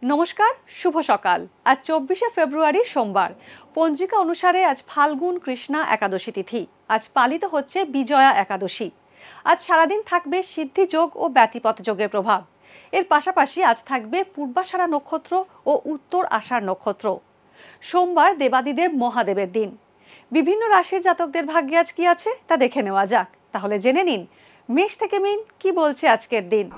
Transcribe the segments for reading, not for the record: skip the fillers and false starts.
নমস্কার, শুভ সকাল। আজ 24শে ফেব্রুয়ারি সোমবার। পঞ্জিকা অনুসারে আজ ফাল্গুন কৃষ্ণা একাদশী তিথি। আজ পালিত হচ্ছে বিজয়া একাদশী। আজ সারাদিন থাকবে সিদ্ধি যোগ ও ব্যতিপত যোগের প্রভাব। এর পাশাপাশি আজ থাকবে পূর্বাষাঢ়া নক্ষত্র ও উত্তর আষাঢ় নক্ষত্র। সোমবার দেবাদিদেব মহাদেবের দিন। বিভিন্ন রাশির জাতকদের ভাগ্যে আজ কি আছে তা দেখে নেওয়া যাক। তাহলে জেনে নিন মেষ থেকে মিন কি বলছে আজকের দিন।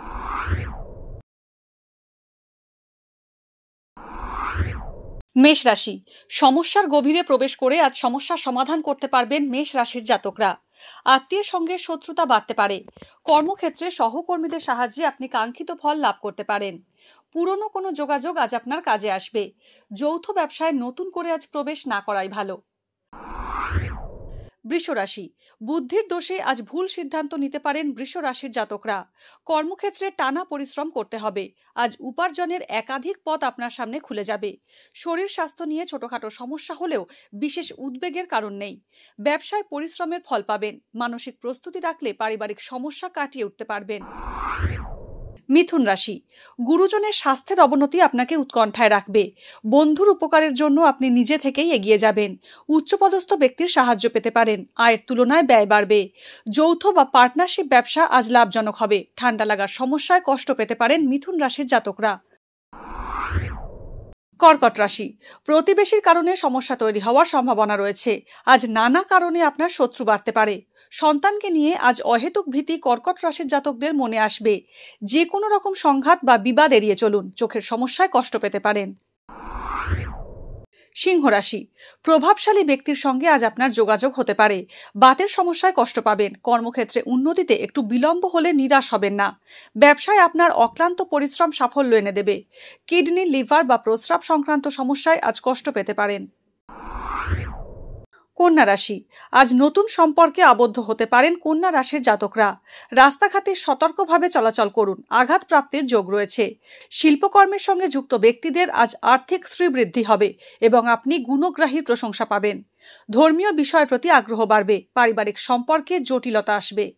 মেষ রাশি, সমস্যার গভীরে প্রবেশ করে আজ সমস্যার সমাধান করতে পারবেন মেষ রাশির জাতকরা। আত্মীয়ের সঙ্গে শত্রুতা বাড়তে পারে। কর্মক্ষেত্রে সহকর্মীদের সাহায্যে আপনি কাঙ্ক্ষিত ফল লাভ করতে পারেন। পুরনো কোনো যোগাযোগ আজ আপনার কাজে আসবে। যৌথ ব্যবসায় নতুন করে আজ প্রবেশ না করাই ভালো। বৃষ রাশি, বুদ্ধির দোষে আজ ভুল সিদ্ধান্ত নিতে পারেন বৃষ রাশির জাতকরা। কর্মক্ষেত্রে টানা পরিশ্রম করতে হবে। আজ উপার্জনের একাধিক পথ আপনার সামনে খুলে যাবে। শরীর স্বাস্থ্য নিয়ে ছোটখাটো সমস্যা হলেও বিশেষ উদ্বেগের কারণ নেই। ব্যবসায় পরিশ্রমের ফল পাবেন। মানসিক প্রস্তুতি রাখলে পারিবারিক সমস্যা কাটিয়ে উঠতে পারবেন। মিথুন রাশি, গুরুজনের স্বাস্থ্যের অবনতি আপনাকে উৎকণ্ঠায় রাখবে। বন্ধুর উপকারের জন্য আপনি নিজে থেকেই এগিয়ে যাবেন। উচ্চপদস্থ ব্যক্তির সাহায্য পেতে পারেন। আয়ের তুলনায় ব্যয় বাড়বে। যৌথ বা পার্টনারশিপ ব্যবসা আজ লাভজনক হবে। ঠান্ডা লাগার সমস্যায় কষ্ট পেতে পারেন মিথুন রাশির জাতকরা। কর্কট রাশি, প্রতিবেশীর কারণে সমস্যা তৈরি হওয়ার সম্ভাবনা রয়েছে। আজ নানা কারণে আপনার শত্রু বাড়তে পারে। সন্তানকে নিয়ে আজ অহেতুক ভীতি কর্কট রাশির জাতকদের মনে আসবে। যে কোনো রকম সংঘাত বা বিবাদ এড়িয়ে চলুন। চোখের সমস্যায় কষ্ট পেতে পারেন। সিংহ রাশি, প্রভাবশালী ব্যক্তির সঙ্গে আজ আপনার যোগাযোগ হতে পারে। বাতের সমস্যায় কষ্ট পাবেন। কর্মক্ষেত্রে উন্নতিতে একটু বিলম্ব হলে নিরাশ হবেন না। ব্যবসায় আপনার অক্লান্ত পরিশ্রম সাফল্য এনে দেবে। কিডনি, লিভার বা প্রস্রাব সংক্রান্ত সমস্যায় আজ কষ্ট পেতে পারেন। কন্যা রাশি, আজ নতুন সম্পর্কে আবদ্ধ হতে পারেন কন্যা রাশির জাতকরা। রাস্তাঘাটে সতর্কভাবে চলাচল করুন। আঘাত প্রাপ্তির যোগ রয়েছে। শিল্পকর্মের সঙ্গে যুক্ত ব্যক্তিদের আজ আর্থিক শ্রীবৃদ্ধি হবে এবং আপনি গুণগ্রাহী প্রশংসা পাবেন। ধর্মীয় বিষয়ের প্রতি আগ্রহ বাড়বে। পারিবারিক সম্পর্কে জটিলতা আসবে।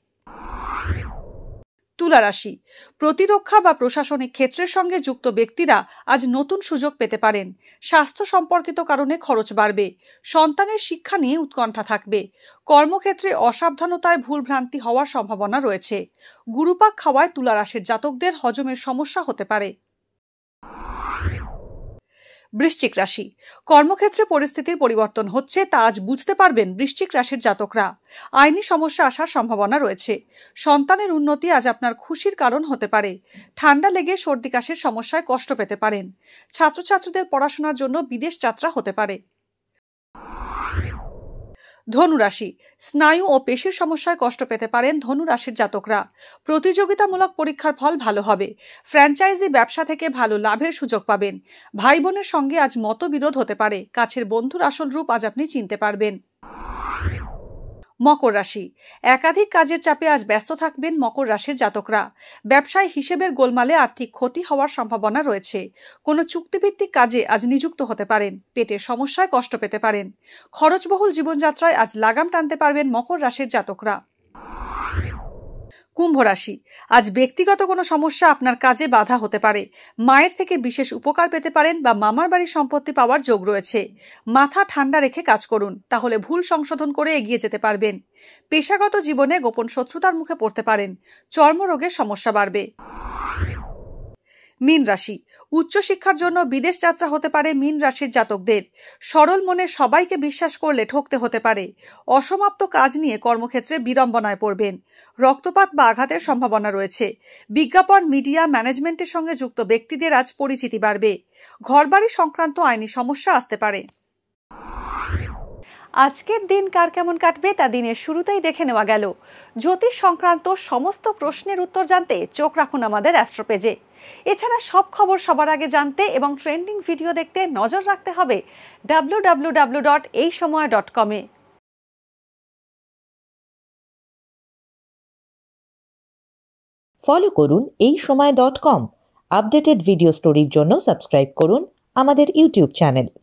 তুলা রাশি, প্রতিরক্ষা বা প্রশাসনিক ক্ষেত্রের সঙ্গে যুক্ত ব্যক্তিরা আজ নতুন সুযোগ পেতে পারেন। স্বাস্থ্য সম্পর্কিত কারণে খরচ বাড়বে। সন্তানের শিক্ষা নিয়ে উৎকণ্ঠা থাকবে। কর্মক্ষেত্রে অসাবধানতায় ভুলভ্রান্তি হওয়ার সম্ভাবনা রয়েছে। গুরুপাক খাওয়ায় তুলা রাশির জাতকদের হজমের সমস্যা হতে পারে। বৃশ্চিক রাশি, কর্মক্ষেত্রে পরিস্থিতির পরিবর্তন হচ্ছে তা আজ বুঝতে পারবেন বৃশ্চিক রাশির জাতকরা। আইনি সমস্যা আসার সম্ভাবনা রয়েছে। সন্তানের উন্নতি আজ আপনার খুশির কারণ হতে পারে। ঠান্ডা লেগে সর্দি কাশির সমস্যায় কষ্ট পেতে পারেন। ছাত্রছাত্রীদের পড়াশোনার জন্য বিদেশ যাত্রা হতে পারে। ধনু রাশি, স্নায়ু ও পেশির সমস্যায় কষ্ট পেতে পারেন ধনু রাশির জাতকরা। প্রতিযোগিতামূলক পরীক্ষার ফল ভালো হবে। ফ্র্যাঞ্চাইজি ব্যবসা থেকে ভালো লাভের সুযোগ পাবেন। ভাই বোনের সঙ্গে আজ মতবিরোধ হতে পারে। কাছের বন্ধুর আসল রূপ আজ আপনি চিনতে পারবেন। মকর রাশি, একাধিক কাজের চাপে আজ ব্যস্ত থাকবেন মকর রাশির জাতকরা। ব্যবসায় হিসেবের গোলমালে আর্থিক ক্ষতি হওয়ার সম্ভাবনা রয়েছে। কোনো চুক্তিভিত্তিক কাজে আজ নিযুক্ত হতে পারেন। পেটের সমস্যায় কষ্ট পেতে পারেন। খরচবহুল জীবনযাত্রায় আজ লাগাম টানতে পারবেন মকর রাশির জাতকরা। কুম্ভ রাশি, আজ ব্যক্তিগত কোনো সমস্যা আপনার কাজে বাধা হতে পারে। মায়ের থেকে বিশেষ উপকার পেতে পারেন বা মামার বাড়ির সম্পত্তি পাওয়ার যোগ রয়েছে। মাথা ঠান্ডা রেখে কাজ করুন, তাহলে ভুল সংশোধন করে এগিয়ে যেতে পারবেন। পেশাগত জীবনে গোপন শত্রুতার মুখে পড়তে পারেন। চর্মরোগের সমস্যা বাড়বে। মীন রাশি, উচ্চশিক্ষার জন্য বিদেশ যাত্রা হতে পারে মীন রাশির জাতকদের। সরল মনে সবাইকে বিশ্বাস করলে ঠকতে হতে পারে। অসমাপ্ত কাজ নিয়ে কর্মক্ষেত্রে বিড়ম্বনায় পড়বেন। রক্তপাত বা আঘাতের সম্ভাবনা রয়েছে। বিজ্ঞাপন, মিডিয়া, ম্যানেজমেন্টের সঙ্গে যুক্ত ব্যক্তিদের আজ পরিচিতি বাড়বে। ঘরবাড়ি সংক্রান্ত আইনি সমস্যা আসতে পারে। আজকের দিন কার কেমন কাটবে তা দিনের শুরুতেই দেখে নেওয়া গেল। জ্যোতিষ সংক্রান্ত সমস্ত প্রশ্নের উত্তর জানতে চোখ রাখুন আমাদের অ্যাস্ট্রো পেজে। এছাড়া সব খবর সবার আগে জানতে এবং ট্রেন্ডিং ভিডিও দেখতে নজর রাখতে হবে www.এইসময়.com এ। ফলো করুন এইসময়.com। আপডেটেড ভিডিও স্টোরির জন্য সাবস্ক্রাইব করুন আমাদের ইউটিউব চ্যানেল।